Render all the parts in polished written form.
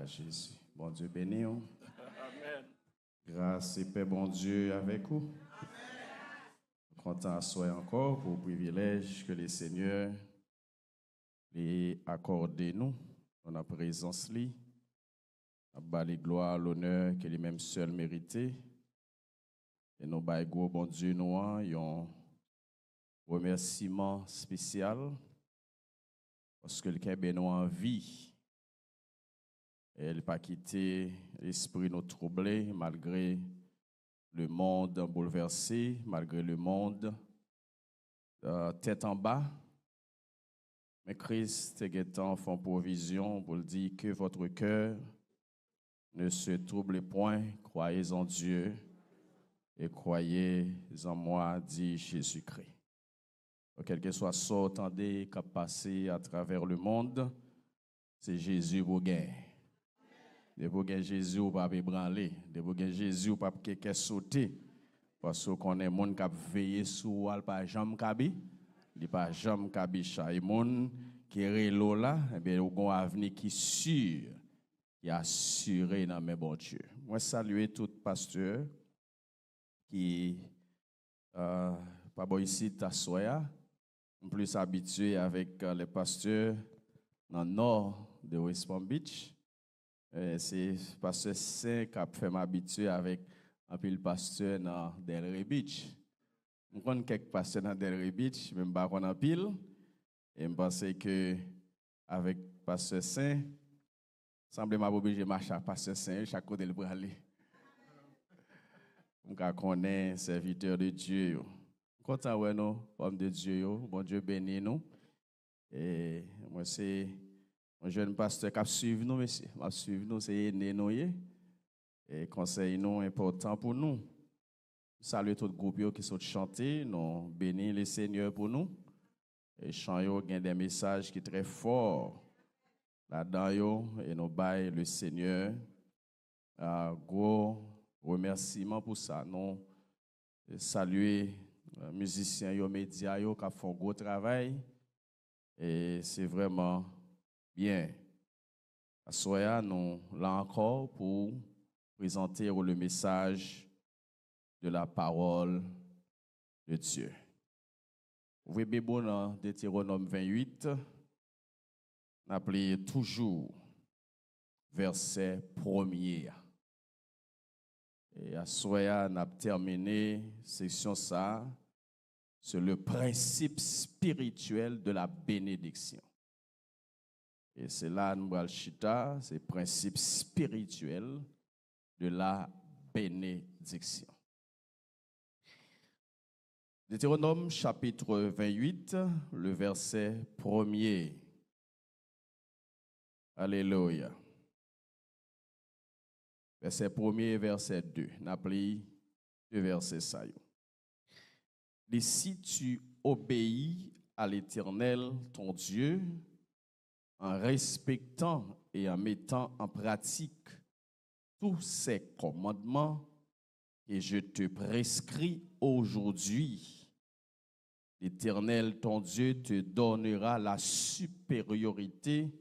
à Jésus. Bon Dieu béni. Amen. Grâce et paix, bon Dieu, avec vous. Content à soi encore pour le privilège que le Seigneur les accordé nous dans la présence li. Bas les gloires, l'honneur que lui-même seul mérité. Et nous bail gros bon Dieu nous un remerciement spécial parce que le Québec nous en vie. Elle n'a pas quitté l'esprit nous troublé malgré le monde bouleversé, malgré le monde tête en bas. Mais Christ est en font provision pour dire que votre cœur ne se trouble point, croyez en Dieu et croyez en moi, dit Jésus-Christ. Quel que soit ce attendez qu'a passé à travers le monde, c'est Jésus vous gagne. De vous gagne Jésus ou pas ébranler, de vous gagne Jésus ou pas quelque sauter parce qu'on est monde qui veillé sur al pas jambe kabi, il pas jambe kabi cha et monde qui est là, et bien on a un avenir qui sûr, qui assuré dans mes bon Dieu. Moi saluer tout pasteur qui pas bon ici t'assoya, plus habitué avec les pasteurs dans le nord de West Palm Beach. C'est pasteur Saint qui a fait m'habituer avec un peu le pasteur dans Delray Beach. Je connais quelques pasteurs dans Delray Beach, même pas qu'on a pile. Et je pense que avec pasteur Saint, semble m'a obligé de marcher à pasteur Saint chaque côté le aller. On connaît serviteur de Dieu. Content ouais nous, homme de Dieu, bon Dieu béni nous. Et moi c'est un jeune pasteur qui a suivi nous, monsieur. Qui a suivi nous, c'est nous. Et conseil nous important pour nous. Salut tout le groupe qui sont chantés, nous bénis le Seigneur pour nous. Et chant yo gagne des messages qui sont très forts là-dedans et nous bail le Seigneur. Gros remerciement pour ça. Nous saluer musiciens yo médias yo qui font gros travail et c'est vraiment bien. Soya nous là encore pour présenter le message de la parole de Dieu. Ouvrez Bible dans Deutéronome 28, appelé toujours verset 1er. Et à Soya n'a terminé section ça sur le principe spirituel de la bénédiction. Et c'est là nous allons chita, c'est le principe spirituel de la bénédiction. Deutéronome chapitre 28, le verset 1er. Alléluia. Verset 1er et verset 2. N'appli deux versets ça. Et si tu obéis à l'Éternel, ton Dieu, en respectant et en mettant en pratique tous ces commandements que je te prescris aujourd'hui, l'Éternel, ton Dieu, te donnera la supériorité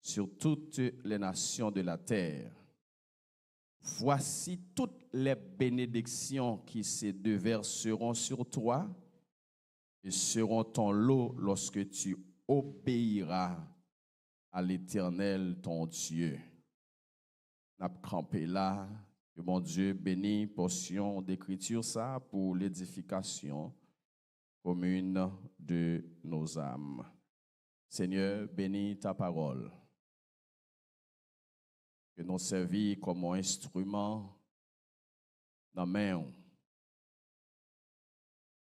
sur toutes les nations de la terre. Voici toutes les bénédictions qui se déverseront sur toi et seront ton lot lorsque tu obéiras à l'Éternel, ton Dieu. N'a campé là, que mon Dieu bénit portion d'écriture ça pour l'édification commune de nos âmes. Seigneur, bénis ta parole. Que nous servis comme un instrument dans la main.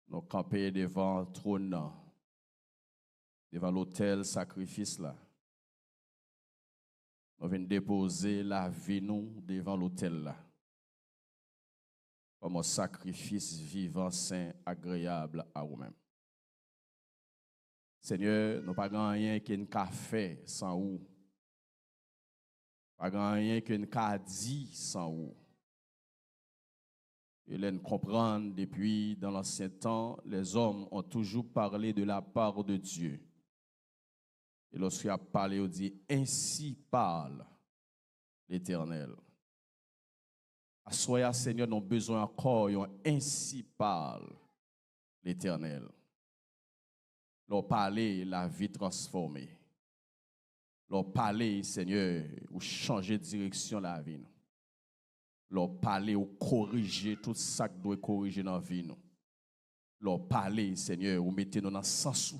Nous camper devant le trône, devant l'autel sacrifice là. Nous venons déposer la vie nous devant l'autel là. Comme un sacrifice vivant, saint, agréable à vous-même. Seigneur, nous n'avons rien qu'un café sans vous. Pas rien qu'un dit sans vous. Et nous comprendre depuis dans l'ancien temps, les hommes ont toujours parlé de la part de Dieu. Et lorsqu'il a parlé, il dit ainsi parle l'Éternel. Assoya, Seigneur, nous avons besoin encore, ainsi parle l'Éternel. Leur parler, la vie transformée. Leur parler, Seigneur, ou changer de direction la vie. Leur parler ou corriger tout ça qui doit corriger dans la vie. Leur parler, Seigneur, ou mettez-nous dans le sens.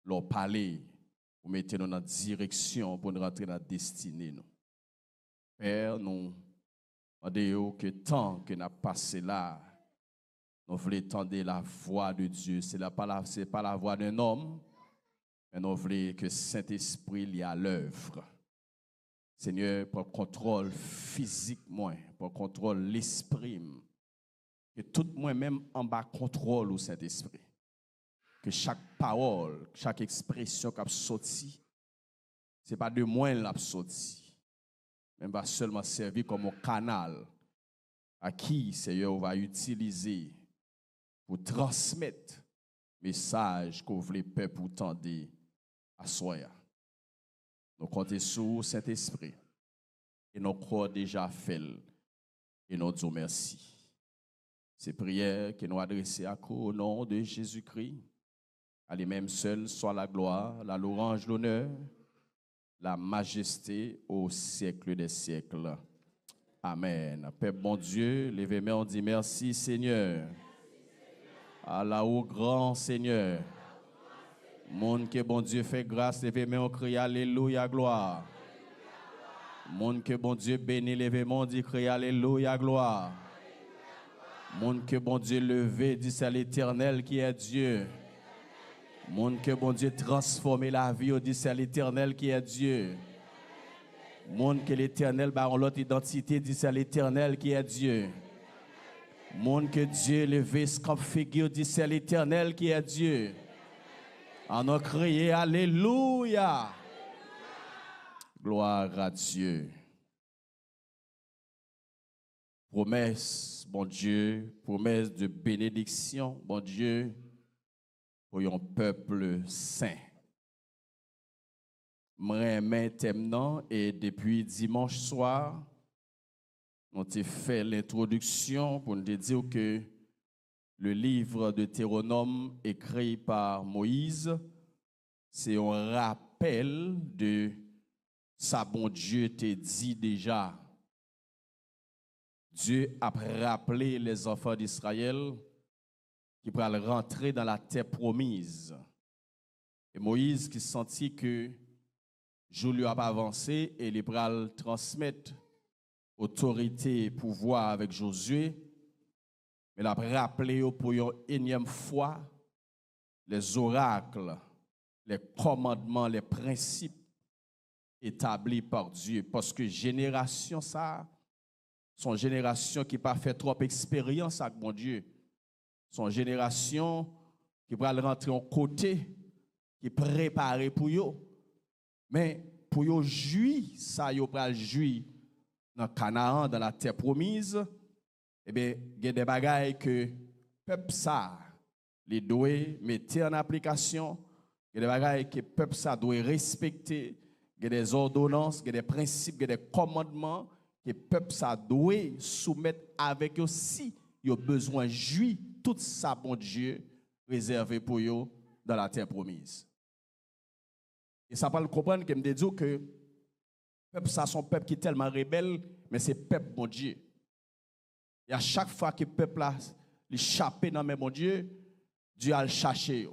Leur parler, ou mettez-nous dans la direction pour nous rentrer dans la destinée. Père, nous demandons que tant que nous avons passé là, nous voulons entendre la voix de Dieu. Ce n'est pas la voix d'un homme, mais nous voulons que Saint-Esprit y à l'œuvre. Seigneur, pour contrôle physique, pour contrôle l'esprit, que tout moi-même en bas contrôle au Saint-Esprit. Que chaque parole, chaque expression qui a sorti, ce n'est pas de moi qui a sorti, mais va seulement servir comme un canal à qui Seigneur va utiliser pour transmettre le message que vous voulez peuple pour tendre à soi. Nous comptons sur Saint-Esprit et nous croyons déjà fait et nous disons merci. Ces prières que nous adressons au nom de Jésus-Christ, à lui-même seul soit la gloire, la louange, l'honneur, la majesté au siècle des siècles. Amen. Père bon Dieu, levez-moi, on dit merci Seigneur. Allah au grand Seigneur. Monde que bon Dieu fait grâce, levez-moi, on crie alléluia, gloire. Monde que bon Dieu bénit, levez-moi, on dit crie alléluia, gloire. Monde que bon Dieu levé, dit c'est l'Éternel qui est Dieu. Monde que bon Dieu transforme la vie, dit c'est l'Éternel qui est Dieu. Monde que l'Éternel a l'autre identité, dit c'est l'Éternel qui est Dieu. Monde que Dieu levé, comme figure, dit c'est l'Éternel qui est Dieu. On a crié alléluia. Gloire à Dieu. Promesse, bon Dieu, promesse de bénédiction, bon Dieu, pour un peuple saint. Maintenant, et depuis dimanche soir, on a fait l'introduction pour nous dire que le livre de Deutéronome écrit par Moïse, c'est un rappel de ça, bon Dieu t'a dit déjà. Dieu a rappelé les enfants d'Israël qui pourraient rentrer dans la terre promise. Et Moïse qui sentit que Dieu lui a avancé et il pourrait transmettre autorité et pouvoir avec Josué. Mais il a rappelé pour une énième fois les oracles, les commandements, les principes établis par Dieu. Parce que génération, ça, son génération qui n'a pas fait trop expérience avec mon Dieu. Son génération qui va rentrer en côté, qui est préparé pour eux. Mais pour eux jouir, ça, ils va jouir dans Canaan, dans la terre promise. Eh bien, il y a des bagailles que le peuple ça, les doit mettre en application. Il y a des bagailles que le peuple ça doit respecter. Il y a des ordonnances, il y a des principes, il y a des commandements que le peuple ça doit soumettre avec eux si il a besoin de jouir tout ça, bon Dieu, réservé pour eux dans la terre promise. Et ça peut le comprendre que me dit que le peuple ça, son peuple qui est tellement rebelle, mais c'est peuple, bon Dieu. Et à chaque fois que le peuple a échappé dans mon Dieu, Dieu a le cherché.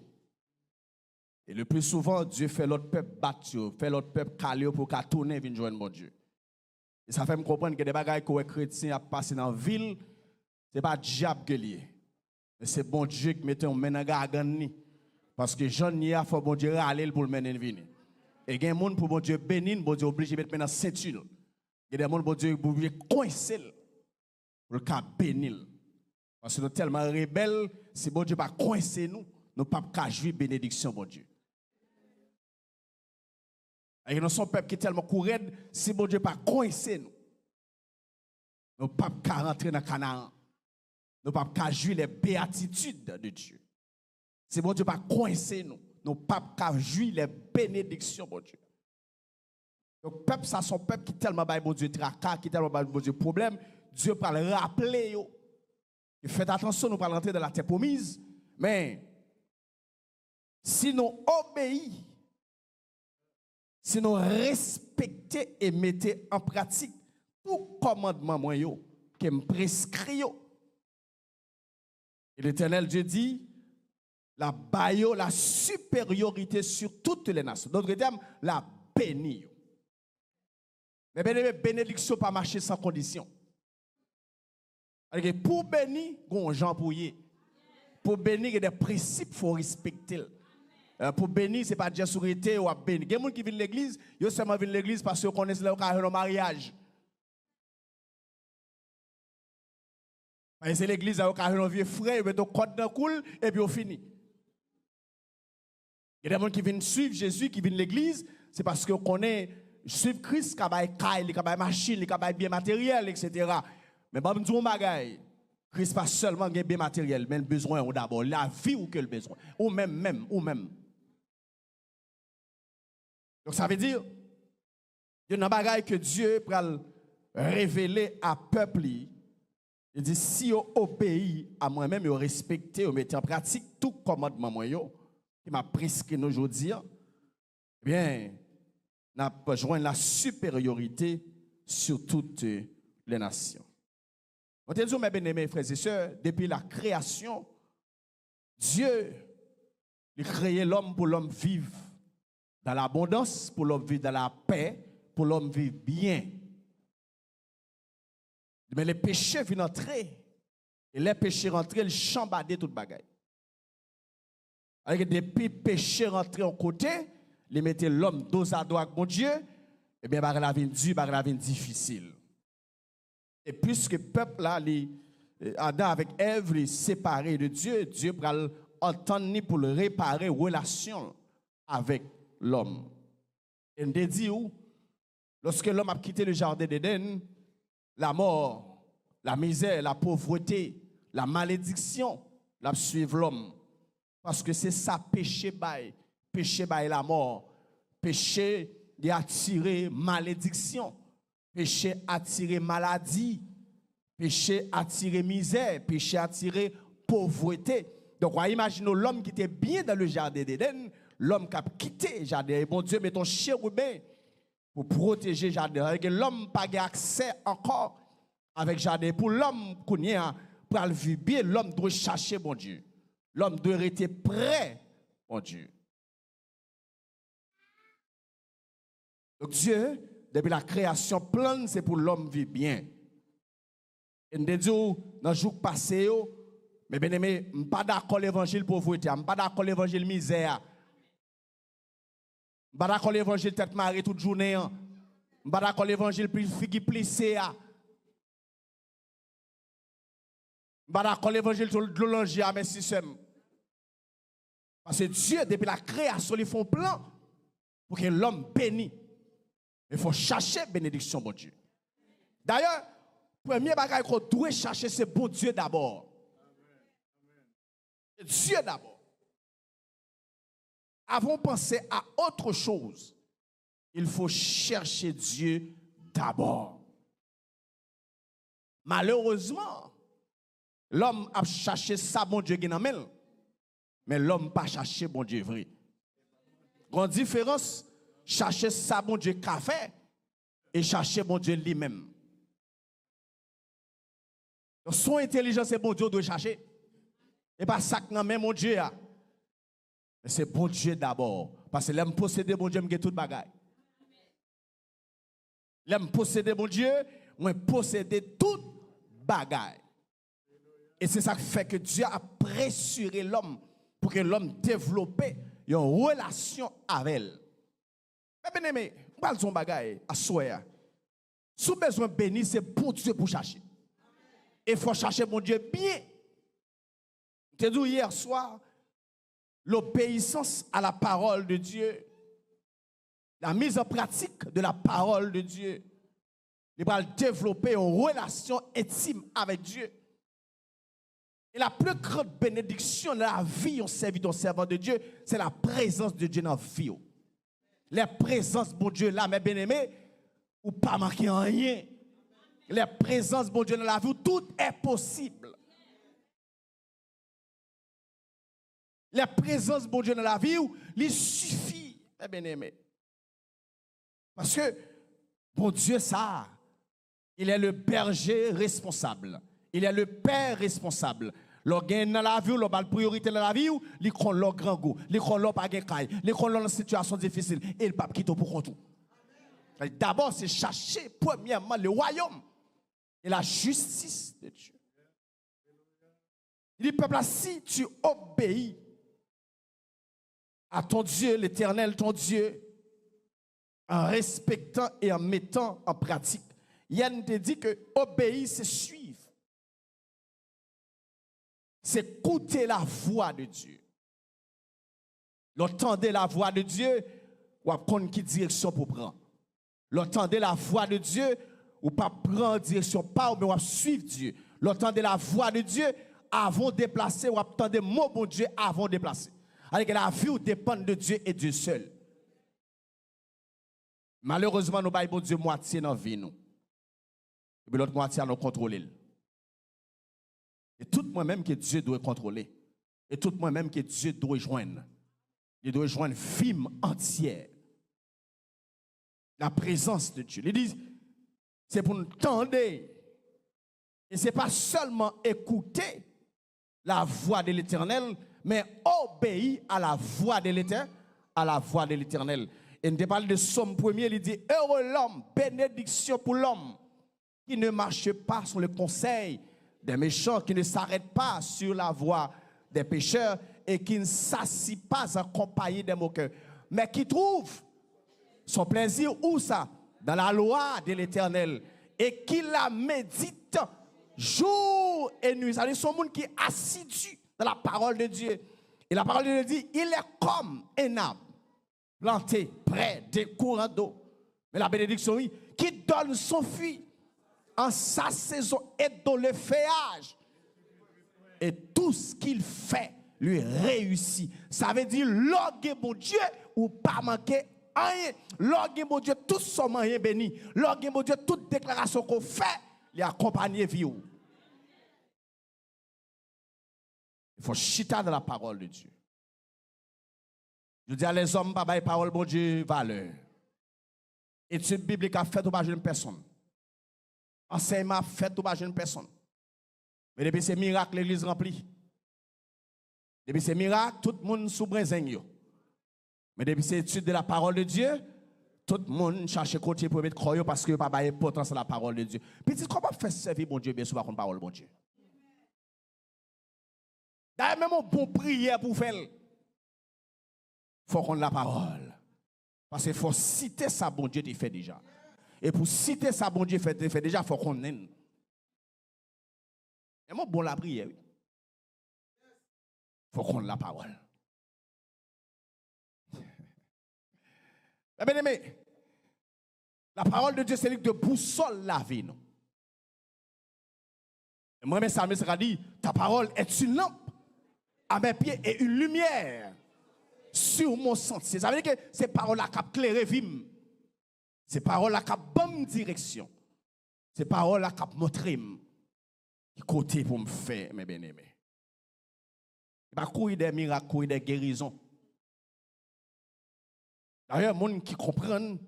Et le plus souvent, Dieu fait l'autre peuple battre, fait l'autre peuple caler pour qu'à tourner venir joindre mon Dieu. Et ça fait me comprendre que des bagailles que les chrétiens a passé dans la ville, ce n'est pas diable qui est lié. Mais c'est bon Dieu qui mette un main dans gargan. Parce que Jean n'y a faut bon Dieu râler pour le mener venir. Et il y a des gens pour bon Dieu bénir, bon Dieu obligé de mettre dans ceinture. Il y a des gens pour Dieu obligé de coincer pour le cas bénir. Parce que nous sommes tellement rebelles, si bon Dieu pas coincer nous, nous ne pouvons pas jouir bénédiction bon Dieu. Et nous sommes peuple qui est tellement courant, si bon Dieu pas coincer nous, nous ne pouvons pas rentrer dans Canaan. Nous ne pouvons pas jouir les béatitudes de Dieu. Si bon Dieu pas coincer nous, nous ne pouvons pas jouir les bénédictions bon Dieu. Donc, peuple, ça, son peuple qui est tellement bon Dieu tracas, qui est tellement bon Dieu problème, Dieu peut le rappeler. Yo. Et faites attention, nous allons rentrer dans la terre promise. Mais, si nous obéissons, si nous respectons et mettons en pratique tout commandement moi yo, qui me prescrit yo. Et l'Éternel Dieu dit, la supériorité sur toutes les nations. D'autres termes, la béni. Mais bien, bénédiction pas marcher sans condition. Pour bénir, il y a un gens pour y. Pour bénir, il y a des principes qu'il faut respecter. Pour bénir, ce n'est pas déjà sourité ou à bénir. Il y a des gens qui viennent à l'église, ils seulement viennent à l'église parce qu'ils connaissent le mariage. C'est l'église qui a un vieux frère, ils mettent un code dans le coule et puis on finit. Il y a des gens qui viennent suivre Jésus, qui viennent à l'église, c'est parce qu'on connaît, suivre Christ, qui a des cailles, qui a des machines, qui a des biens matériels, etc. Mais pas nous bagaille. Christ pas seulement des biens matériels, mais le besoin d'abord, la vie ou que le besoin. Ou même. Donc ça veut dire, il y a une bagaille que Dieu peut révéler à peuple. Il dit, si vous obéissez à moi-même, vous respectez, vous mettez en pratique tout commandement qui m'a prescrit aujourd'hui, eh bien, nous avons besoin de la supériorité sur toutes les nations. On te dit, mes bien-aimés frères et sœurs, depuis la création, Dieu a créé l'homme pour l'homme vivre dans l'abondance, pour l'homme vivre dans la paix, pour l'homme vivre bien. Mais les péchés viennent entrer. Et les péchés rentrent, ils chambadent toute bagaille. Avec depuis péchés rentrent en côté, ils mettent l'homme dos à dos avec mon Dieu, et bien, la vie dure, la vie difficile. Et puisque le peuple là, Adam avec Ève, les séparés de Dieu, Dieu va entendre pour le réparer relation avec l'homme. Et on dit où, lorsque l'homme a quitté le jardin d'Éden, la mort, la misère, la pauvreté, la malédiction, la suivent l'homme. Parce que c'est ça, péché bail la mort. Péché de attirer malédiction. Péché attirer maladie. Péché attirer misère. Péché attirer pauvreté. Donc, on imagine l'homme qui était bien dans le jardin d'Éden, l'homme qui a quitté le jardin. Et bon Dieu, met ton chérubin pour protéger le jardin. L'homme n'a pas accès encore avec le jardin. Pour l'homme qu'on y a, pour le vivre bien, l'homme doit chercher bon Dieu. L'homme doit être prêt, mon Dieu. Donc Dieu, depuis la création, plan, c'est pour l'homme vivre bien. Et nous disons, dans le jour passé, mais bien aimé, je ne suis pas d'accord l'évangile pauvreté, je ne suis pas d'accord l'évangile misère. Je ne suis pas d'accord l'évangile tête marée toute journée. Je ne suis pas d'accord l'évangile qui plissé. Je ne suis pas d'accord l'évangile de l'oulanger à mes systèmes. Parce que Dieu, depuis la création, il fait un plan pour que l'homme bénisse. Il faut chercher bénédiction, bon Dieu. D'ailleurs, le premier bagage qu'on doit chercher, c'est bon Dieu d'abord. Dieu d'abord. Avant de penser à autre chose, il faut chercher Dieu d'abord. Malheureusement, l'homme a cherché ça, bon Dieu, qui n'a pas. Mais l'homme n'a pas cherché bon Dieu vrai. Grande différence, chercher ça, bon Dieu, qu'a fait, et chercher bon Dieu lui-même. Donc, son intelligence et bon Dieu doit chercher. Et pas ça que même mon Dieu. Mais c'est bon Dieu d'abord. Parce que l'aime posséder bon Dieu, je tout bagaille. L'aime posséder bon Dieu, moi posséder tout bagaille. Et c'est ça qui fait que Dieu a pressuré l'homme pour que l'homme développe une relation avec elle. Mais bien aimé, parle son bagaille à soi. Si vous avez besoin de bénir, c'est bon Dieu pour chercher. Et il faut chercher mon Dieu bien. Je te dis hier soir, l'obéissance à la parole de Dieu, la mise en pratique de la parole de Dieu, il va développer une relation intime avec Dieu. Et la plus grande bénédiction de la vie, on servit ton servant de Dieu, c'est la présence de Dieu dans la vie. Les présences, bon Dieu, là, mes bien-aimés, ou pas manquer en rien. Les présences, bon Dieu, dans la vie, où tout est possible. Les présences, bon Dieu, dans la vie, où il suffit, mes bien-aimés. Parce que, bon Dieu, ça, il est le berger responsable. Il est le père responsable. L'organe dans la vie, la priorité dans la vie, il prend leur grand goût, il prend leur pas de caille, il prend leur situation difficile et le pape quitte pour compte. D'abord, c'est chercher premièrement le royaume et la justice de Dieu. Il dit, peuple, si tu obéis à ton Dieu, l'Éternel, ton Dieu, en respectant et en mettant en pratique, Yann te dit que obéir, c'est suivre. C'est écouter la voix de Dieu. L'entendez la voix de Dieu, ou à prendre quelle direction pour prendre. L'entendez la voix de Dieu, ou pas prendre direction pas, mais ou suivre Dieu. L'entendez la voix de Dieu, avant de déplacer, ou attendez mot bon Dieu avant de déplacer. Alors que la vie dépend de Dieu et Dieu seul. Malheureusement, nous avons bon Dieu moitié dans la vie. Nous. Et puis l'autre moitié, nous contrôlons. Et tout moi-même que Dieu doit contrôler. Et tout moi-même que Dieu doit joindre. Il doit joindre film entière. La présence de Dieu. Il dit, c'est pour nous tendre. Et ce n'est pas seulement écouter la voix de l'Éternel, mais obéir à la voix de l'Éternel. À la voix de l'Éternel. Et nous parle de Somme 1er, il dit, heureux l'homme, bénédiction pour l'homme qui ne marche pas sur le conseil des méchants, qui ne s'arrêtent pas sur la voie des pécheurs et qui ne s'assit pas en compagnie des moqueurs, mais qui trouve son plaisir où ça? Dans la loi de l'Éternel et qui la médite jour et nuit. C'est-à-dire son monde qui est assidu dans la parole de Dieu. Et la parole de Dieu dit, il est comme un arbre planté près des courants d'eau. Mais la bénédiction, oui, qui donne son fruit en sa saison et dans le feuillage. Et tout ce qu'il fait lui réussit. Ça veut dire, l'orgue mon Dieu ou pas manquer rien. L'orgue mon Dieu, tout son moyen béni. L'orgue mon Dieu, toute déclaration qu'on fait, il accompagne vie. Il faut chiter dans la parole de Dieu. Je dis à les hommes, pas la parole de Dieu, valeur. Étude biblique a fait ou pas une personne. Enseignement fait ou pas une personne. Mais depuis ces miracles, l'église remplie. Depuis ces miracles, tout le monde sous brésin. Mais depuis ces études de la parole de Dieu, tout le monde cherche côté pour mettre croyant parce que pas pas importance à la parole de Dieu. Petit, comment faire servir bon Dieu bien sûr par la parole de bon Dieu? D'ailleurs, même un bon prière pour faire, il faut qu'on ait la parole. Parce qu'il faut citer ça, bon Dieu, il fait déjà. Et pour citer ça, bon Dieu, il fait déjà, il faut qu'on ait. Et moi, bon la prière, oui. Il faut qu'on ait la parole. Bien aimé, la parole de Dieu, c'est de boussole la vie. Non? Et moi, ça me dit, ta parole est une lampe à mes pieds et une lumière sur mon sentier. Ça veut dire que ces paroles-là qui éclairent vie. Ces paroles-là qui bonne direction. Ces paroles-là qui montrent qui côté pour me faire, mes bien-aimés. Il va courir des miracles, courir des guérisons. D'ailleurs, les gens qui comprennent,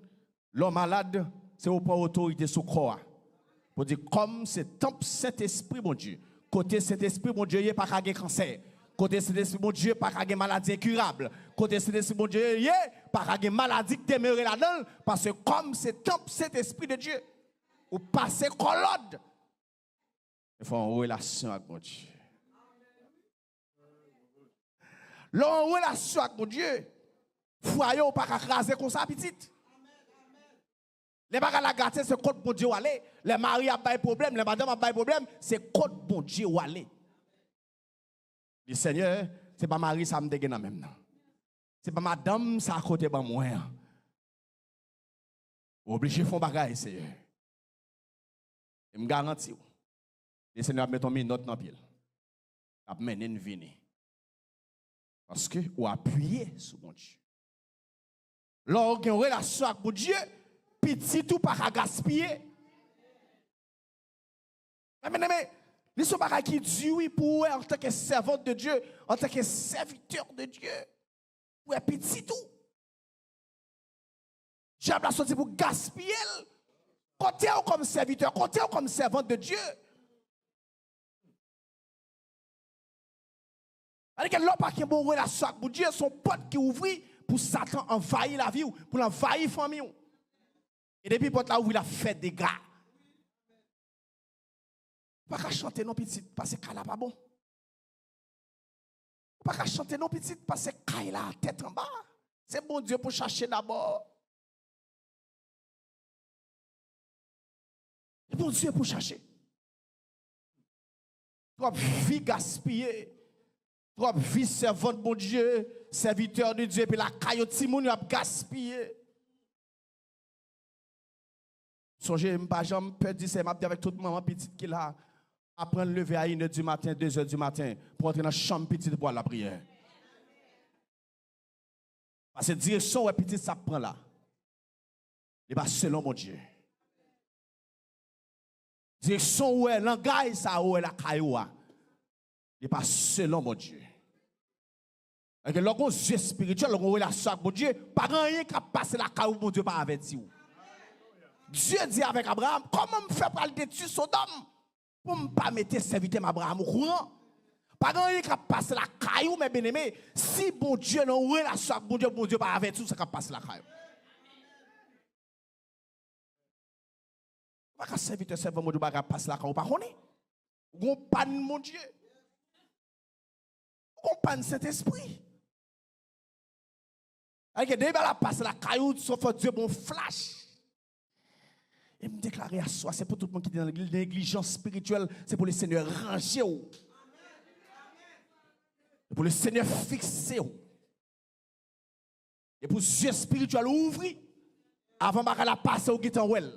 l'homme malade, c'est au point autorité sur le corps. Pour dire, comme c'est temple Saint-Esprit, mon Dieu. Côté Saint-Esprit, mon Dieu, il n'y a pas qu'à cancer. Côté Saint-Esprit, mon Dieu, pas qu'à maladie incurable. Côté Saint-Esprit, mon Dieu, il n'y a pas qu'à maladie qui demeure là-dedans. Parce que comme c'est temple Saint-Esprit de Dieu, ou passer colode, il faut une relation avec mon Dieu. Là, en relation avec mon Dieu, foyer ou pas qu'à craser comme ça, petite. Les bagages la gâter, c'est côté bon Dieu ou aller. Les maris ont pas de problème, les madames ont pas de problème, c'est côté bon Dieu ou aller. Le Seigneur, c'est pas mari, ça me dégaine même. C'est pas madame, ça à côté de moi. Obligé de faire bagaille, Seigneur. Je me garantis. Le Seigneur va mettre une note dans le pied. Il va mener une vie. Parce que vous appuyez sur mon Dieu. Lorsqu'on a une relation avec Dieu, petit tout pas gaspiller. Mais, les sont pas qui Dieu oui pour en tant que servante de Dieu, en tant que serviteur de Dieu. Pour petit tout. J'ai la sortie pour gaspiller. Comptez comme serviteur, comptez comme servante de Dieu. Alors que l'homme pas qui bon relation avec Dieu, son pote qui ouvre pour Satan envahir la vie, pour envahir la famille. Et depuis pote là ouvre, il a fait des dégâts. Pas qu'à chanter non petit parce que là pas bon. Pas qu'à chanter non petit parce que là tête en bas. C'est bon Dieu pour chercher d'abord. C'est bon Dieu pour chercher. Trop vie gaspillée. Trop vie servante bon Dieu, serviteur de Dieu, puis la caillotte Timoun a gaspillé. Songez, je ne pas jamais perdre, c'est m'a dit avec toute maman petite qui a apprendre lever à 1h du matin, 2h du matin pour entrer dans la chambre petite pour la prière. Parce que direction où petite ça prend là. Il pas selon mon Dieu. Direction où est langage ça où est la cailloua. Il pas selon mon Dieu. Et que lorsqu'on Dieu spirituel, lorsqu'on relation avec mon Dieu, pas rien qui passe la cailloua mon Dieu pas averti. Dieu dit avec Abraham, comment me faire pour aller détruire Sodome? Pour ne pas mettre serviteur Abraham au courant. Pas rien qui passe la caillou, mes bien-aimés. Si bon Dieu n'a pas relation avec bon Dieu pas avec tout, ça qui passe la caillou. Pas qu'un serviteur servant mon Dieu pas passe la caillou, pas connaît. On panne mon Dieu. On panne Saint-Esprit. Avec des la passe la caillou, sauf Dieu bon flash. Et me déclarer à soi, c'est pour tout le monde qui est dans la négligence spirituelle, c'est pour le Seigneur ranger. C'est pour le Seigneur fixer. Et pour Dieu spirituel ouvrir, avant de la passer au guitan well.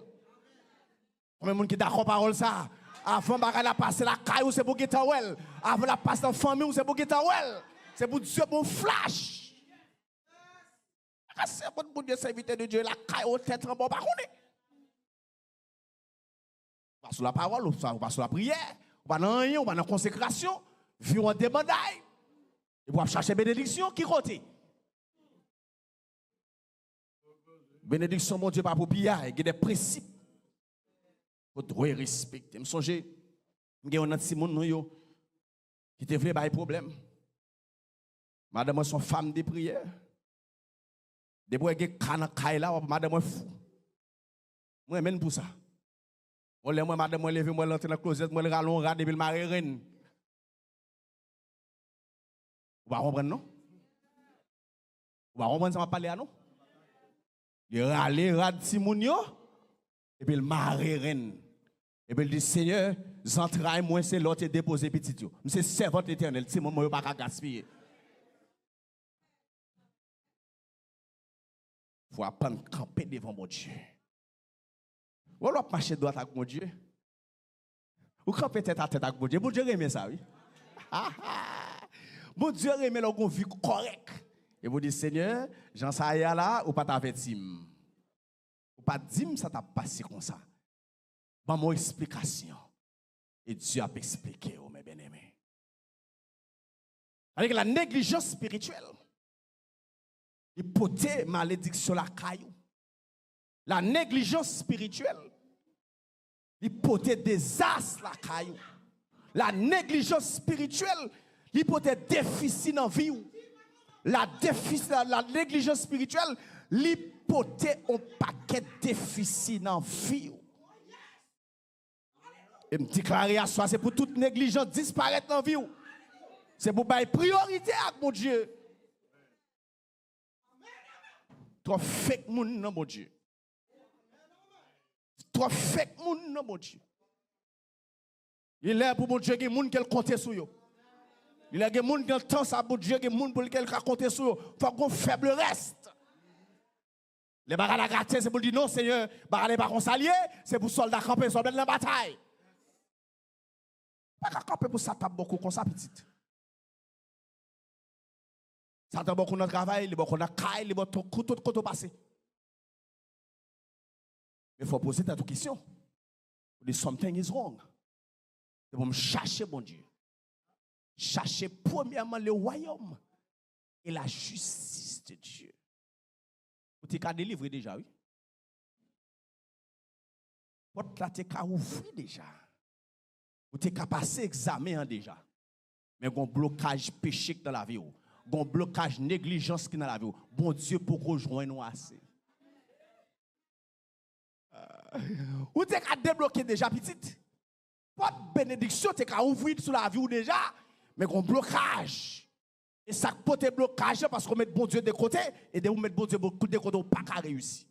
Combien de monde qui est d'accord parole ça? Avant de la passer la caille, c'est pour guitan well. Avant de la passer dans la famille, c'est pour guitan well. C'est pour Dieu pour flash. C'est pour Dieu serviteur de Dieu, la caille au tête en bon, par contre. On va sur la parole, on va sur la prière, on va dans rien, on va dans la consécration, vivre en débandaille, et pour chercher bénédiction, qui côté? Bénédiction, mon Dieu, pas pour piller, il y a des principes. Il faut respecter. Je me songe, il y a un petit monde qui te voulait des problèmes. Madame, son femme de prière. Depuis que je là, madame est fou. Moi, même pour ça. Moi, madame, moi, levé, moi, l'entrée dans la closet, moi, le rallon, rat, depuis le mari reine. Vous va comprendre, non? Vous va comprendre, ça m'a parlé à nous? Il râle, rat, Timounio, et puis le mari reine. Et puis il dit, Seigneur, j'entraille, moi, c'est l'autre déposé petit. C'est servante éternelle, Timon, moi, je ne vais pas gaspiller. Il faut apprendre à camper devant mon Dieu. Ou alors marcher droit avec mon Dieu. Ou camper tête à tête avec mon Dieu. Mon Dieu aime ça, oui. Mon Dieu aime leur vie correcte. Et vous dites, Seigneur, j'en sais là, ou pas t'avertir. Ou pas dire ça t'a passé comme ça. Bon, mon explication. Et Dieu a expliqué, oh mes bien-aimés. Avec la négligence spirituelle. Hypothèse, malédiction la caillou. La négligence spirituelle. L'hypothèse désastre la caillou. La négligence spirituelle. L'hypothèse déficit dans la vie. La négligence spirituelle. L'hypothèse un paquet déficit dans la vie. Et me déclarer à soi, c'est pour toute négligence disparaître dans la vie. C'est pour faire priorité à mon Dieu. Trop fake moun nan mon Dieu. Trop fake moun nan mon Dieu. Il est pour mon Dieu que moun qu'elle compte sur yo. Il est que moun qui temps ça pour Dieu que moun pour lequel compte sur yo. Faut qu'on faible reste. Les bagarres gratter c'est pour dire non Seigneur, bagarre pas qu'on s'allier, c'est pour soldats camper sur la bataille. Pas camper pour ça tape beaucoup comme ça petite. Satan bon qu'on a travail, il bon qu'on a caille, il bon tout côté passé. Mais il faut poser ta question. Something is wrong. C'est pour me chercher bon Dieu. Chercher premièrement le royaume et la justice de Dieu. Vous t'es délivré déjà, oui? Porte là t'es ouvert déjà. Vous t'es passé examen déjà. Mais il y a un blocage péché dans la vie. Il y a un blocage négligence qui dans la vie. Bon Dieu pour rejoindre nous assez. Ou t'es débloqué déjà petite. Porte bénédiction t'es ouvert sur la vie déjà. Mais il y a un blocage. Et ça peut être blocage parce qu'on met bon Dieu de côté et de vous mettre bon Dieu de côté, on pas qu'à réussir.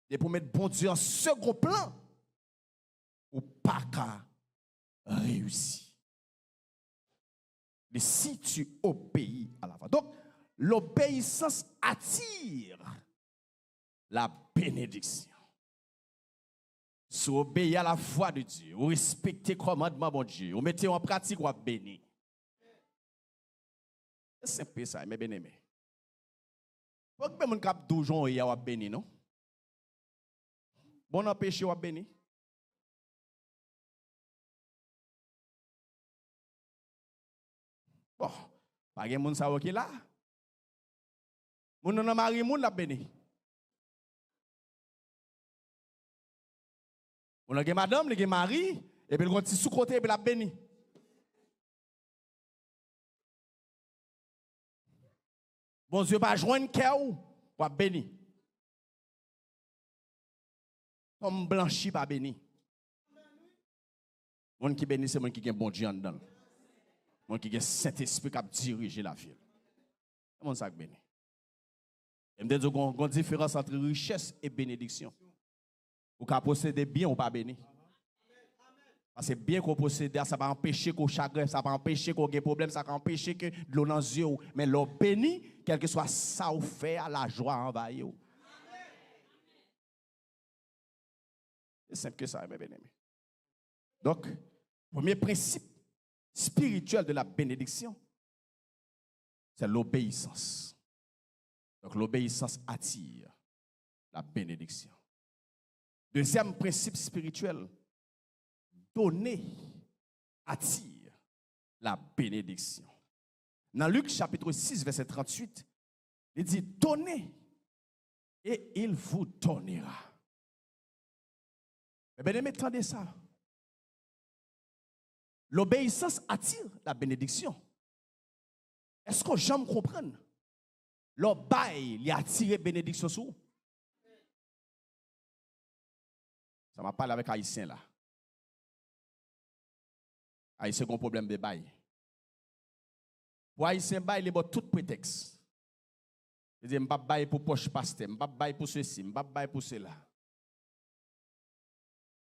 Et pour mettre bon Dieu en second plan, ou pas qu'à réussir. Mais si tu obéis à la voix. Donc, l'obéissance attire la bénédiction. Si vous obéissez à la voix de Dieu, vous respectez le commandement de Dieu, vous mettez en pratique, vous bénir. C'est simple ça, mes bien-aimés. Pourquoi vous avez 12 ans et vous béni, non? Bon, on péché, vous béni. Bon, pas de monde qui est là. Moun nan mari moun la béni. On a madame, le mari, et puis le sous côté et puis la béni. Bon Dieu pas joindre cœur ou béni. Comme blanchi pas béni. Mon qui béni c'est mon qui a bon Dieu en dedans. Mon qui a Saint-Esprit qui a dirigé la ville. Comment ça béni? Et me dit qu'on a une différence entre richesse et bénédiction. Ou qu'à posséder bien ou pas béni. Parce que bien qu'on possède, ça va empêcher qu'on chagrin, ça va empêcher qu'on ait des problèmes, ça va empêcher que de l'eau dans les yeux. Mais l'eau béni, quel que soit ça ou fait, la joie envahit. C'est simple que ça, mes bien-aimés. Donc, premier principe spirituel de la bénédiction, c'est l'obéissance. Donc, l'obéissance attire la bénédiction. Deuxième principe spirituel, donner attire la bénédiction. Dans Luc chapitre 6, verset 38, il dit, donnez et il vous donnera. Mais bien aimé, attendez ça. L'obéissance attire la bénédiction. Est-ce que j'aime comprendre? L'obéi, il a attiré bénédiction sur vous. Ça m'a parlé avec Haïtien là. Haïtien a un problème de bail. Pour Haïtien bail, il a tout prétexte. Il dit, je ne vais pas bail pour poche pasteur, je ne vais pas bail pour ceci, je ne vais pas bail pour cela.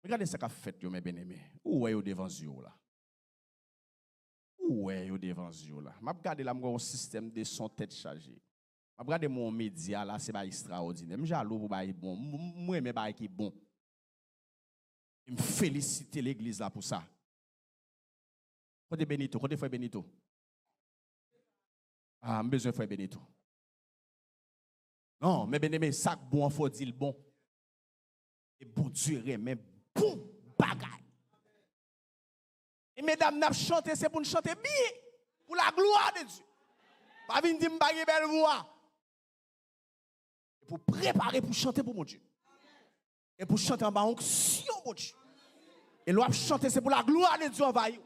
Regardez ce qu'a fait, mes bien-aimés. Où est-vous devant Dieu là? Où est-vous devant Dieu là? Je regarde là, mon système de son tête chargée. Je regarde mon média là, c'est pas extraordinaire. Je suis jaloux pour bail bon. Moi, je bail qui bon. Je me félicite l'église là pour ça. Côté Benito, côté frère Benito. Ah, j'ai besoin de frère Benito. Non, mais bien-aimé, ça bon, faut dire le bon. Et bon Dieu remet bon bagaille. Et mesdames, nous chanter, c'est pour nous chanter bien. Pour la gloire de Dieu. Pas venir dire que belle voix. Et pour préparer pour chanter pour mon Dieu. Et pour chanter en bas onction, mon Dieu. Et l'on chanter, c'est pour la gloire de Dieu envahir.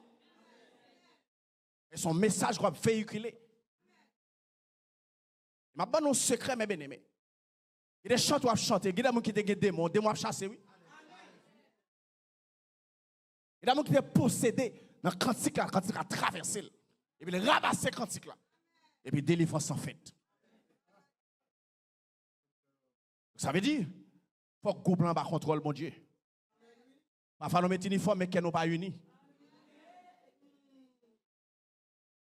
Et son message qu'on véhiculer. Je vais vous un secret, mes bien-aimés. Il y a des chants qui chanter, il y a des gens qui ont des démons, des démons chasser, oui. Il y a des gens qui ont possédé dans le cantique à traverser. Et puis, il rabasse le cantique là. Et puis, délivrance en fait. Ça veut dire, il faut que le groupe là contrôle mon Dieu. Parfois, nous mettons uniforme, mais qu'ils n'ont pas unis.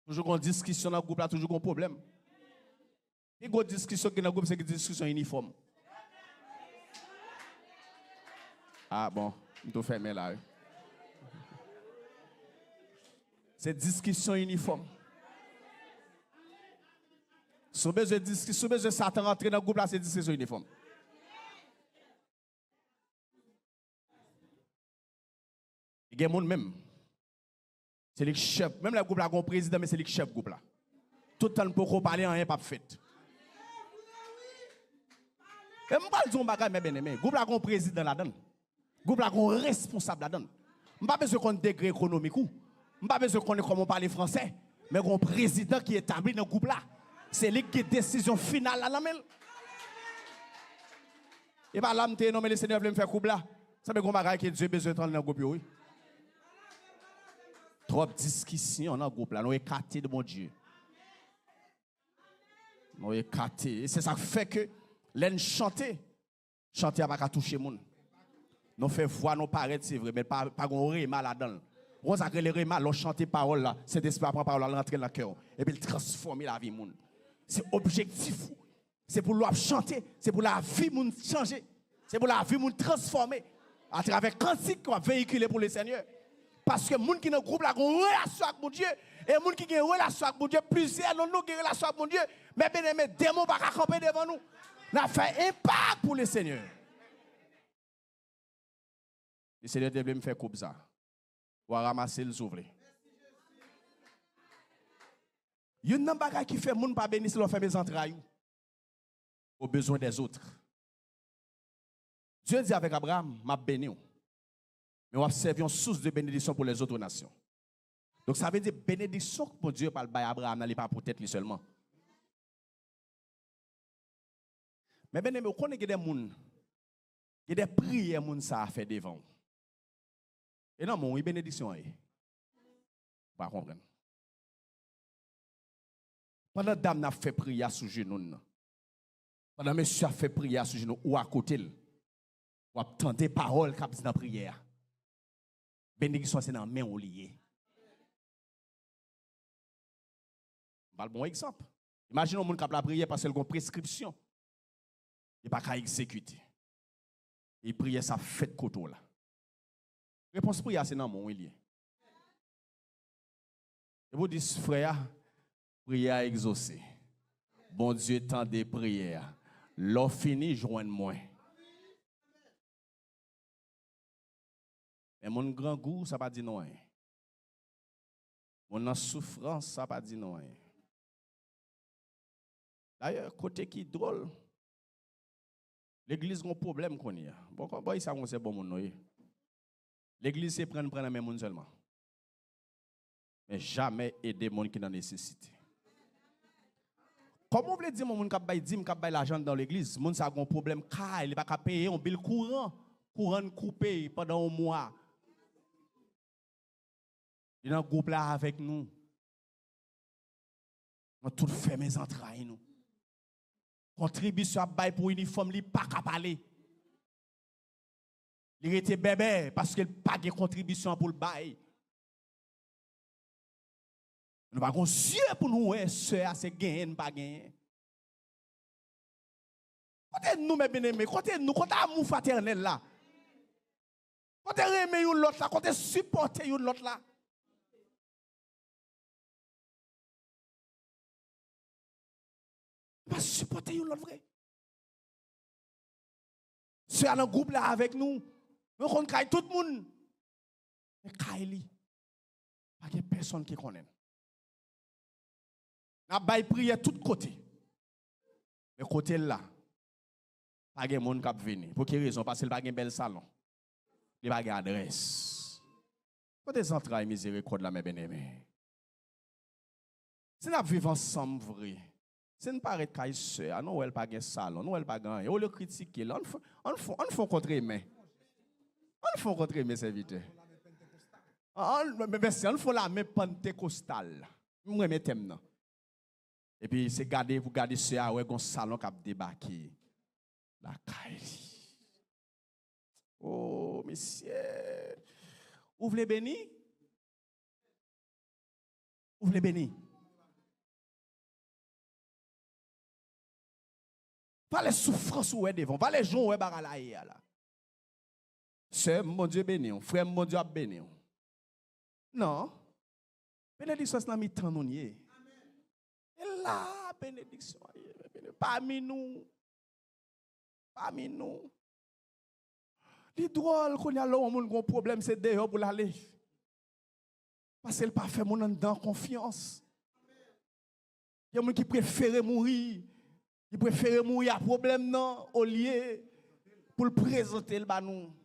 Toujours une discussion dans le groupe là, toujours un problème. Et une discussion dans le groupe, c'est une discussion uniforme. Ah bon, je vais fermer là. C'est discussion uniforme. Si besoin de Satan rentrer dans le groupe là, c'est discrétion uniforme. Il y a des gens même. C'est le chef. Même le groupe là, le président, mais c'est le chef groupe là. Tout le temps pour parler en rien pas fait. Et je ne dis pas mes bien-aimés. Groupe là, le président là-dedans. Groupe là, le responsable là-dedans. Je n'ai pas besoin qu'on ait degré économique. Je n'ai pas besoin qu'on ait comment parler français. Mais un président qui est établi dans le groupe là. C'est lui qui a décision finale là. Et pas là, je non mais le Seigneur veut me faire groupe là. Ça veut dire que Dieu a besoin de dans le groupe. Oui. Trop de discussions dans le groupe là. Nous écartés de mon Dieu. Nous écartés. Et c'est ça qui fait que l'en chanter n'a pas touché les gens. Nous faisons voix, nous paraître, c'est vrai, mais pas de réma là-dedans. On a les réma, on chante parole là, c'est d'esprit prend parole, rentrer dans le cœur. Et puis il transforme la vie des gens. C'est objectif. C'est pour leur chanter, c'est pour la vie des gens changer. C'est pour la vie des gens transformer. À travers cantique qu'on va véhiculer pour le Seigneur. Parce que les gens qui sont dans le groupe là, ont une relation avec mon Dieu. Et les gens qui ont une relation avec mon Dieu, plusieurs d'entre nous ont une relation avec mon Dieu. Mais bien aimé, des démons ne peuvent pas camper devant nous. Nous avons fait impact pour le Seigneur. Le Seigneur devait me faire comme ça. Ou ramasser le souffle. Il y a une chose qui fait que les gens ne pas bénir si leur fait mes entrailles. Au besoin des autres. Dieu dit avec Abraham, m'a béni. Mais on va servir une source de bénédiction pour les autres nations. Donc ça veut dire bénédiction que mon Dieu parle à Abraham, n'est pas pour tête lui seulement. Mais bien aimé, vous connaissez des gens, il y a des prières que ça a fait devant. Et non, mon bénédiction est. Pas comprendre. Pendant que dame a fait prière sous genou, pendant que monsieur a fait prière sous genou ou à côté, ou attendre des paroles qui dans la prière. Bénédiction, c'est dans la main ou lié. Je vais bon exemple. Imaginez un monde qui a la prière parce qu'il a une prescription. Il n'est pas qu'à exécuter. Et prière, ça fait de côté là. Réponse prière, c'est dans mon lié. Et vous dites, frère, prière exaucée. Bon Dieu, tant de prières. L'on fini, joigne-moi. Mais mon grand goût, ça ne va pas dire non. Mon souffrance, ça ne va pas dire non. D'ailleurs, côté qui est drôle, l'église a un problème qu'on y a. Bon, ça c'est bon mon. L'église c'est prendre la même monde seulement. Mais jamais aider les gens qui sont dans nécessité. Comment vous voulez dire mon qui bail dim, qui bail l'argent dans l'église, mon ça a un problème car il pas capable payer un bill courant coupé pendant un mois. Il est dans le groupe là avec nous. On tout fait mes entrailles nous. Contribution à bail pour uniforme, il pas capable parler. Il était bébé parce qu'il pas de contribution pour le bail. Nous pas yeux pour nous, sœur, c'est gagner, pas gagner. Côté nous, mes bien-aimés, côté nous, côté amour fraternel là. Côté aimer l'autre là, côté supporter l'autre là. Pas supporter l'autre vrai. Sœur dans le groupe là avec nous. Nous connaissons tout le monde. Mais Kylie, pas de personne qui connaît. Nous avons prié de tous côtés. Mais côté là, pas de monde qui vient. Pour quelle raison? Parce qu'il n'y a pas de bel salon. Il n'y a pas d'adresse. Côté central, miséricorde là, mes bien-aimés. Si nous vivons ensemble, vrai. Si nous paraît qu'à sœur, nous n'avons pas de salon, nous n'avons pas de gagner. On le critique, on fait contre-aimer. On fait contre-aimer, serviteur. Mais si on fait la main pentecostale, nous mettons. Et puis, c'est garder, vous gardez sœur, ouais, un salon qui a débarqué. La Kylie. Oh, monsieur. Vous voulez bénir? Vous voulez bénir? Pas les souffrances où est devant, pas les gens où est baralaïe là. Sœur, mon Dieu béni, frère, mon Dieu a béni. Non. Bénédiction c'est dans mi temps nous nié. Et là, bénédiction. Parmi nous. Les drôles qu'on a là, on a un problème, c'est dehors pour l'aller. Parce qu'elle pas fait mon dedans confiance. Il y a des gens qui préfèrent mourir. Ils préfèrent mourir à problème non au lieu pour le présenter le banou.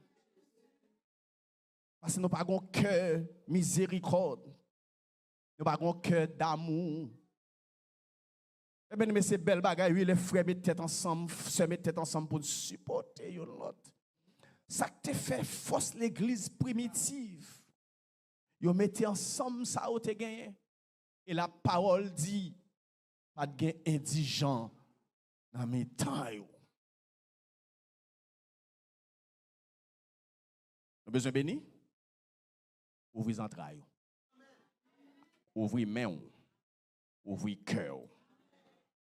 Parce que nous n'avons pas un cœur miséricorde. Nous n'avons pas un cœur d'amour. Eh bien, mais c'est belle bagaille, oui, les frères mettent tête ensemble, se mettent tête ensemble pour supporter l'autre. Ça te fait force l'église primitive. Ils mettez ensemble, ça a été gagné. Et la parole dit, pas de gain indigent dans mes temps. Nous avons besoin de bénir? Ouvrez les entrailles. Ouvrez les mains. Ouvrez le cœur.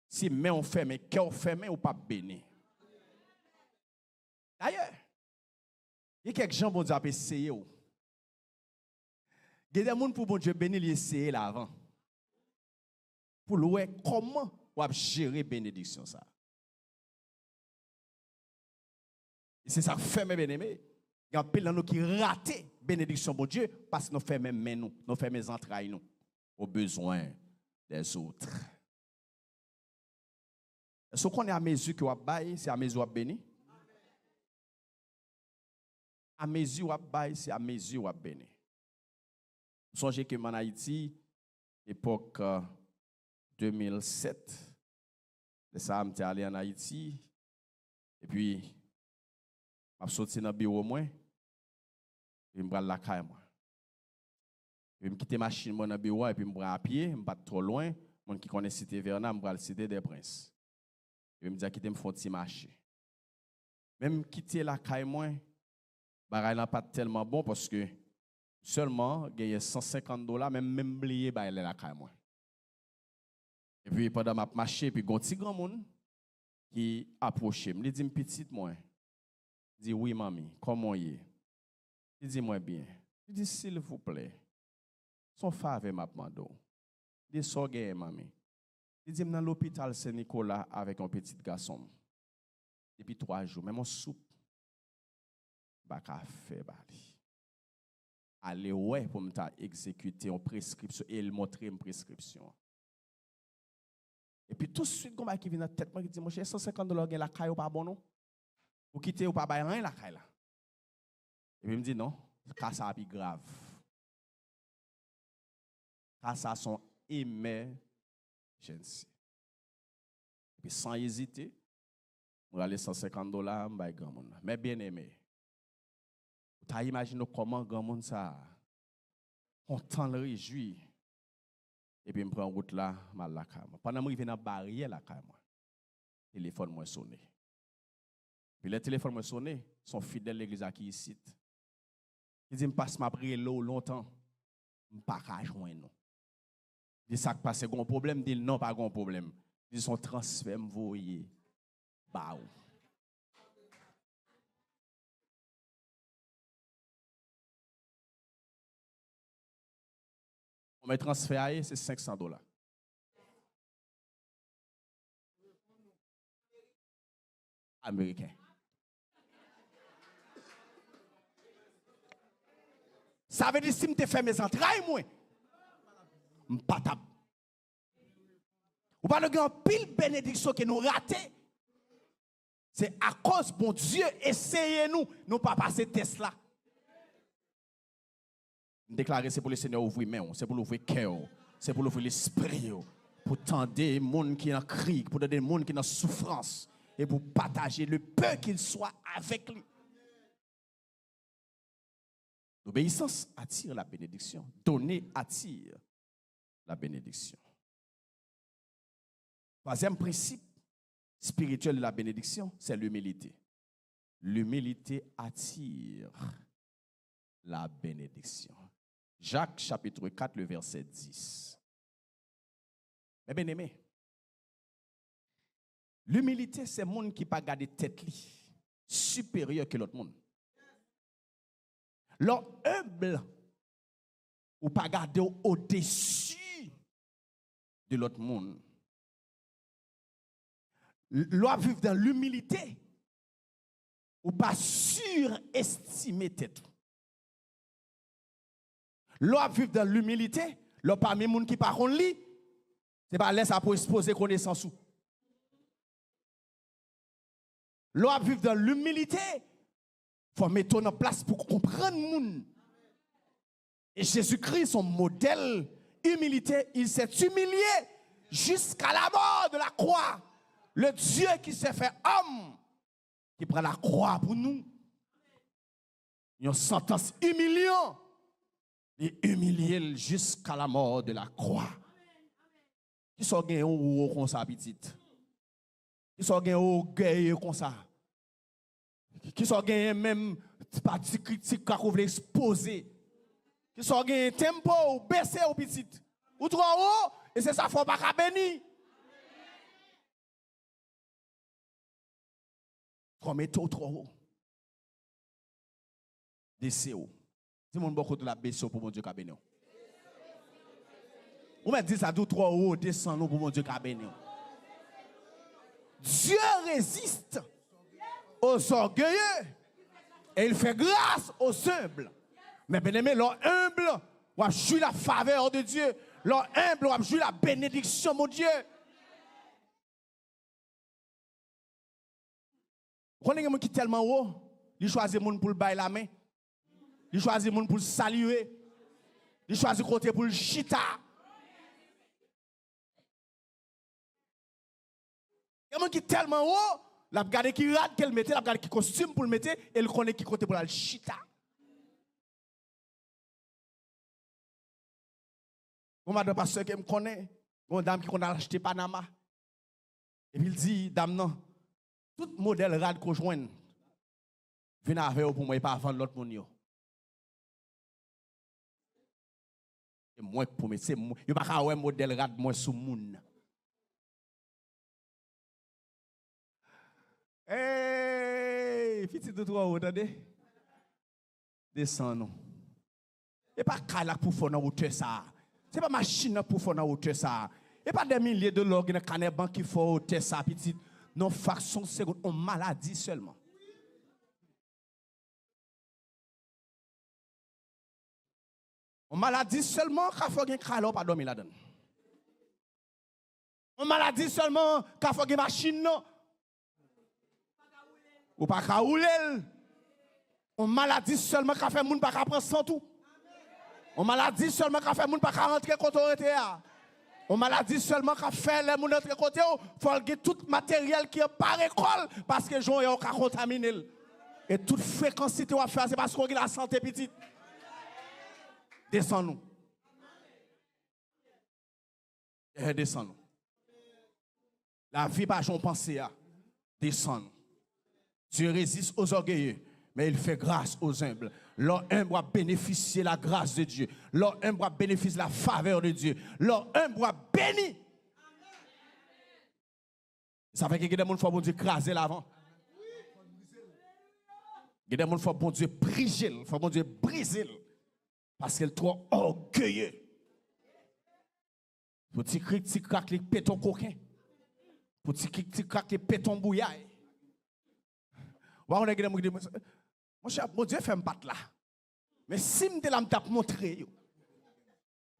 Si main on ferme, cœur fermé, ou pas béni. D'ailleurs, il y a quelques gens qui vont essayer. Il y a des gens pour bon Dieu bénir, ils essayer là avant. Pour voir comment on va gérer la bénédiction. Ça. Et c'est ça que fait mes bien-aimés. Il y a un peu de nous qui ratent la bénédiction de Dieu parce que nous faisons même mains, nous faisons mes entrailles nous, aux besoins des autres. Est-ce qu'on est à mesure que vous avez c'est à mesure que vous béni? À mesure que vous avez c'est à mesure que vous béni. Songez que en Haïti, époque 2007, les Sam étaient allés en Haïti, et puis, je suis sorti dans le bureau, et je me la caille. Je me quitte la machine dans le bureau, et puis je me à pied, je ne pas trop loin, les gens qui connaissent Cité Verna, je me Cité des Princes. Je me dis qu'il me faut un petit marché. Même quitter la caille, bah n'a pas tellement bon parce que seulement gagner $150, même oublier bah la caille moi. Et puis pendant ma marché puis gon petit grand monde qui approché me dit petite moi. Dit oui mamie, comment y est? Il dit moi bien. Il dit s'il vous plaît. Son faveur m'a demandé. Il dit so gagne mamie. Il dit dans l'hôpital Saint-Nicolas avec un petit garçon. Depuis 3 jours, même en soupe. Bah fait bali. Allez ouais pour me exécuter une prescription et il montrer une prescription. Et puis tout de suite comme qui vient dans tête moi qui dit mon cher $150 gain la caille ou pas bon non? Ou quitter ou pas bailler rien la caille là. Et puis il me dit non, car ça a plus grave. Car ça sont emergency. Et puis sans hésiter, on va aller $150 bailler grand monde. Mais bien aimé. Tu as imaginé comment grand monde ça content le réjouir. Et puis je prends route là, mal la cam. Pendant que je viens dans la barrière la cam, le téléphone m'a sonné. Puis le téléphone m'a sonné, son fidèle l'église qui ici. Il dit me passe ma prière longtemps, me pas ka joindre. Il dit ça passe un problème, dit non pas un problème. Il dit son transfert me voyer. Bah. Mon transfert c'est $500. Américain. Ça veut dire si je fais mes entrailles, moi, je ne suis pas table. Ou pas le grand pile bénédiction que nous ratons. C'est à cause, bon Dieu, essayez-nous, nous pas passer test là. Déclarer, c'est pour le Seigneur ouvrir main, c'est pour l'ouvrir cœur, c'est pour l'ouvrir l'esprit, pour tendre les gens qui sont en cri, pour aider les gens qui sont en souffrance, et pour partager le peu qu'il soit avec lui. L'obéissance attire la bénédiction. Donner attire la bénédiction. Troisième principe spirituel de la bénédiction, c'est l'humilité. L'humilité attire la bénédiction. Jacques chapitre 4, le verset 10. Mais bien aimé, l'humilité, c'est le monde qui n'a pas gardé tête supérieur que l'autre monde. L'homme humble, ou pas garder au-dessus de l'autre monde. L'on vivre dans l'humilité. Ou pas surestimer tête. L'on vivre dans l'humilité. L'on parmi les gens qui parlent li. C'est pas laisse pour exposer connaissance. L'on vivre dans l'humilité. Il faut mettre en place pour comprendre les gens. Et Jésus-Christ, son modèle humilité, il s'est humilié jusqu'à la mort de la croix. Le Dieu qui s'est fait homme, qui prend la croix pour nous. Une sentence humiliante. Et humilié jusqu'à la mort de la croix. Qui sont gagné ou comme ça, petite? Qui sont gagné ou gagné comme ça? Qui sont gagné même pas de critique qu'on veut exposer? Qui sont gagné tempo ou baisser ou petite? Ou trop haut, et c'est ça, faut pas qu'à bénir. Trop métaux trop haut. Descez haut. Si mon beaucoup de la baisse pour mon Dieu qu'a béni. Ou me dit ça tout trop haut, descend pour mon Dieu qu'a béni. Dieu résiste aux orgueilleux et il fait grâce aux humbles. Mais bien aimé, l'homme humble, on a joué la faveur de Dieu. L'homme humble, on a joué la bénédiction, mon Dieu. Vous connaissez quelqu'un qui est tellement haut, il choisit moun pour le bailler la main. Il choisit moun pour le saluer. Il choisit côté pour le chita. Quelqu'un qui est tellement haut, la regarde qui rate qu'elle mette, la regarde qui costume pour le mettre, et elle connaît qui côté pour le chita. Mon madame pasteur qui me connaît, une dame qui connaît acheté Panama. Et puis il dit, dame non, tout modèle rad qu'on joigne, venez avec vous pour moi et pas vendre l'autre monde. Et moi pour moi, c'est moi. Il n'y a pas un modèle rad moi sous moun. Hey, petit de toi, vous entendez? Descends nous. Et pas cala pour faire dans hauteur ça. C'est pas machine pour faire dans hauteur ça. Et pas des milliers de logs dans canet banque qui font hauteur ça petit. Non façon seconde on maladie seulement. On maladie seulement quand faut gen calo pas dormir là-dedans. On maladie seulement quand faut gen machine non. Ou pas ka rouler. On maladie seulement quand fait moun pas ka prendre sans tout. On maladie seulement quand fait moun pas ka rentrer côté autorité. On maladie seulement quand fait les moun rentrer côté faut gen tout matériel qui est par école parce que gens yo ka contaminer. Et toute fréquence tu va faire c'est parce qu'on a la santé petite. Descends-nous. Et descends-nous. La vie pas j'en penser à. Descends-nous. Dieu résiste aux orgueilleux, mais il fait grâce aux humbles. L'homme humble va bénéficier de la grâce de Dieu. L'homme humble va bénéficier de la faveur de Dieu. L'homme humble va bénir. Ça fait que des gens faut bon Dieu craser l'avant. Il y a des gens faut bon Dieu briser, faut bon Dieu briser. Parce qu'elle est trop orgueilleux. Pour petit crack, les pétons coquins. Pour petit crack, les pétons bouillailles. On a dit, mon cher, mon Dieu fait un bat là. Mais si je me tape montrer.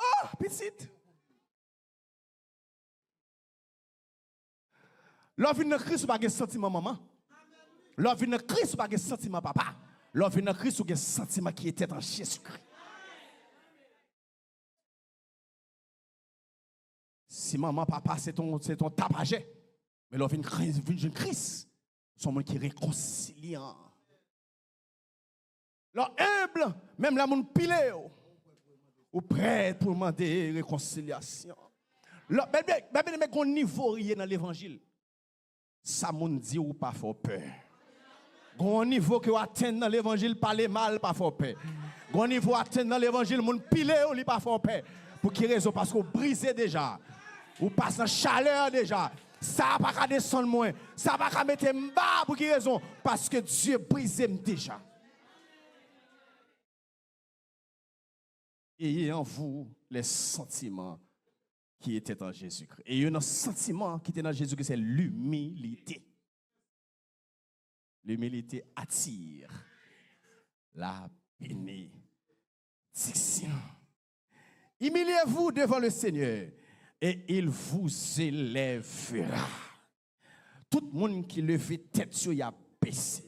Oh, petite. L'homme vient de Christ, ou pas de sentiment maman. L'homme vient de Christ, ou pas de sentiment papa. L'homme vient de Christ, ou de sentiment qui était en Jésus-Christ. Si maman, papa, c'est ton tapagé. Mais l'homme vient de Christ. Son monde qui est réconciliant. L'homme humble, même la monde pilé, ou prêt pour demander réconciliation. L'homme, mais qu'on niveau rien dans l'évangile. Ça moun dit ou pas faut peur. Gon niveau que atteint dans l'évangile parler mal pas faut peur. Gon niveau atteint dans l'évangile moun pilé ou li pas faut peur. Pour qui raison parce qu'on brisé déjà. Ou passe en chaleur déjà. Ça va pas descendre moins. Ça va pas mettre en bas pour qui raison parce que Dieu brisé déjà. Ayez en vous les sentiments qui était en Jésus-Christ. Et il y a un sentiment qui était dans Jésus-Christ, c'est l'humilité. L'humilité attire la bénédiction. Humiliez-vous devant le Seigneur et il vous élèvera. Tout le monde qui lève tête sur y a baissé.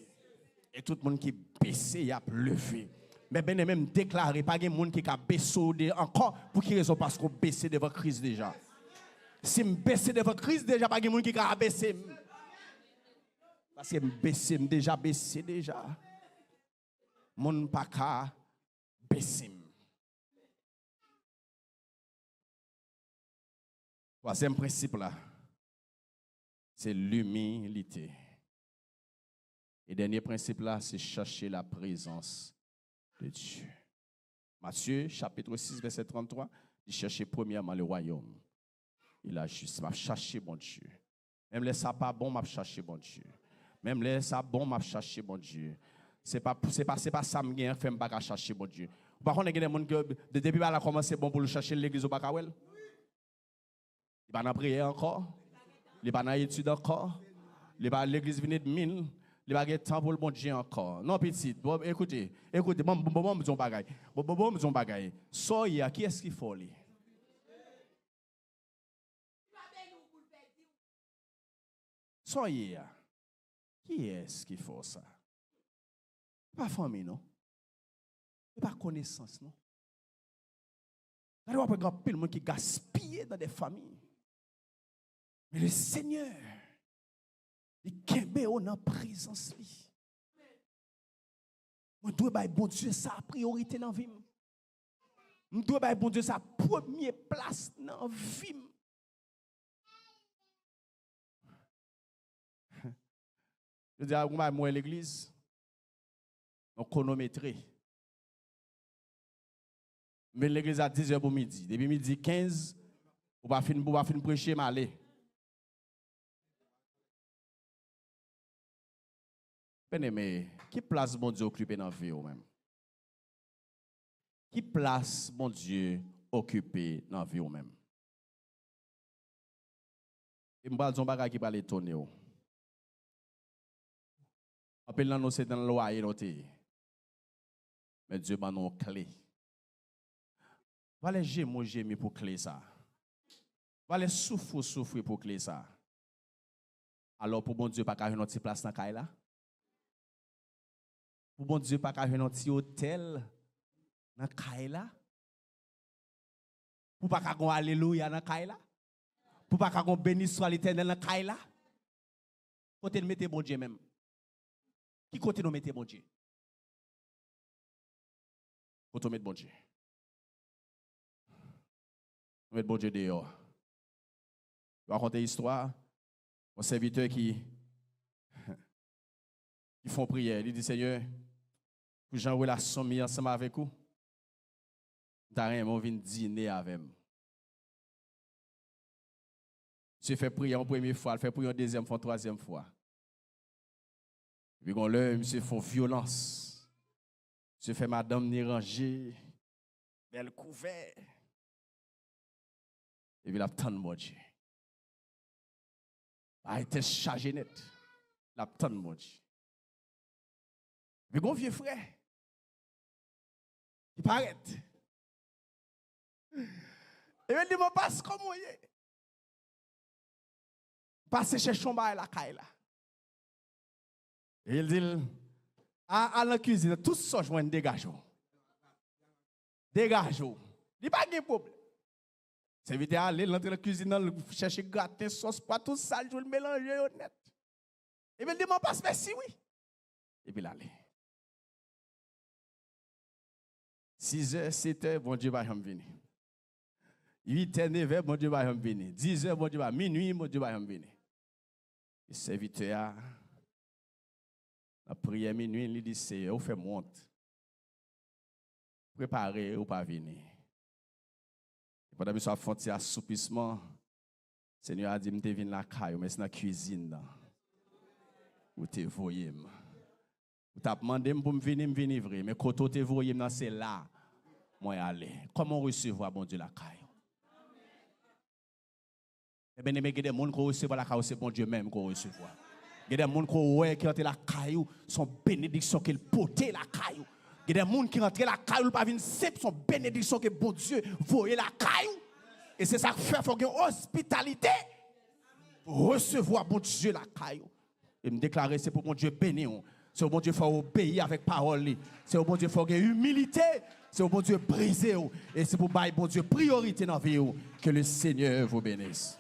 Et tout le monde qui baissé y a levé. Mais bien même déclaré, pas de monde qui a baissé encore. Pour quelle raison? Parce qu'on baissé devant Christ déjà. Si je baissé devant Christ déjà, pas de monde qui a baissé. Parce que je déjà baissé déjà. Mon pas qu'à baisser. Troisième principe là, c'est l'humilité. Et dernier principe là, c'est chercher la présence de Dieu. Matthieu chapitre 6 verset 33, il cherchait premièrement le royaume. Il a juste m'a cherché bon Dieu. Même les ça pas bon, m'a cherché bon Dieu. Même les ça bon, m'a cherché bon Dieu. C'est pas ça me gagne fait pas chercher bon Dieu. Par contre, il y a des gens que depuis là commencé bon pour le chercher l'église au Bakawel. Il va pas prier encore. Il va pas étudier encore. L'église vient de mine. Il va pas temps pour le bon Dieu encore. Non petit, écoutez, bon me bagaille. Bon me bagaille. Soya qui est-ce qu'il faut lui? Soya. Qui est-ce qu'il faut ça? Pas famille non. Pas connaissance non. Il y a pas de monde qui gaspille dans des familles. Mais le Seigneur, il kembe dans la présence. Je dois faire bon Dieu sa priorité dans la vie. Je dois faire bon Dieu sa première place dans la vie. Je dis à moi l'église, on chronométrie. Mais l'église à 10h pour midi. Depuis midi 15, on va finir prêcher, m'aller. Bien-aimé, qui place bon Dieu occupé dans la vie ou même? Qui place bon Dieu occupé dans la vie ou même? Et je vais dire un bagage qui va l'étonner. Appel dans nous c'est dans le loyer noté. Mais Dieu m'a nos clés. Va les gémir pour clé ça. Va les souffrir pour clé ça. Alors pour bon Dieu pas qu'à une autre place dans caille là. Pour bon Dieu pas qu'à un petit hôtel dans Kaila. Pour pas qu'à alléluia dans Kaila. Pour pas qu'à béni soit l'Éternel dans Kaila. Côté de mettre bon Dieu même. Qui côté nous mettre bon Dieu? Côté mettre bon Dieu. Mettre bon Dieu dehors. Je vais raconter l'histoire. Mon serviteur qui font prière. Il dit Seigneur, pour j'en relation ensemble avec vous, t'as rien, on vient dîner avec moi. Je fais prière une première fois, je fais prière une deuxième fois, une troisième fois. Puis quand l'heure, monsieur fait violence. Je fais madame ni ranger, belle couvert. Et puis la tonne mon Dieu. A été chargé net. La tonne mon Dieu. Mais mon vieux frère, il paraît. Et il dit, je passe comme vous. Passe chez Chomba et la caille là. Et il dit, à la cuisine, tout ça, je dégage. Dégage. Il n'y a pas de problème. C'est vite aller dans la cuisine, chercher gratin, sauce, pas tout ça, je vais le mélanger honnête. Et il dit, je passe, merci, oui. Et puis il allait. 6h, 7h, bon Dieu va venir. 8h, 9h, bon Dieu va venir. 10h, bon Dieu va minuit, bon Dieu va venir. Le serviteur la prière minuit, il dit c'est vous fait monte. Préparez ou pas venir. Pendant que vous avez fait un assoupissement, le Seigneur a dit je viens la caille, mais c'est dans la cuisine. Vous te voyez. Vous t'avez demandé pour me venir vrai, mais quand vous te voyez, c'est là. Moi aller. Comment recevoir bon Dieu la caille? Eh bien, il y a des gens qui reçoivent la caille, c'est bon Dieu même qui recevoir. Il y a des gens qui rentrent la caille, son bénédiction qu'il porte la caille. Il y a des gens qui rentrent la caille, pas venir c'est son bénédiction que bon Dieu voyait la caille. Et c'est ça qui fait qu'il y a une hospitalité pour recevoir bon Dieu la caille. Et me déclarer c'est pour bon Dieu bénir. C'est au bon Dieu faut obéir avec parole. C'est au bon Dieu faut humilité. C'est au bon Dieu briser. Et c'est pour bailler bon Dieu priorité dans la vie que le Seigneur vous bénisse.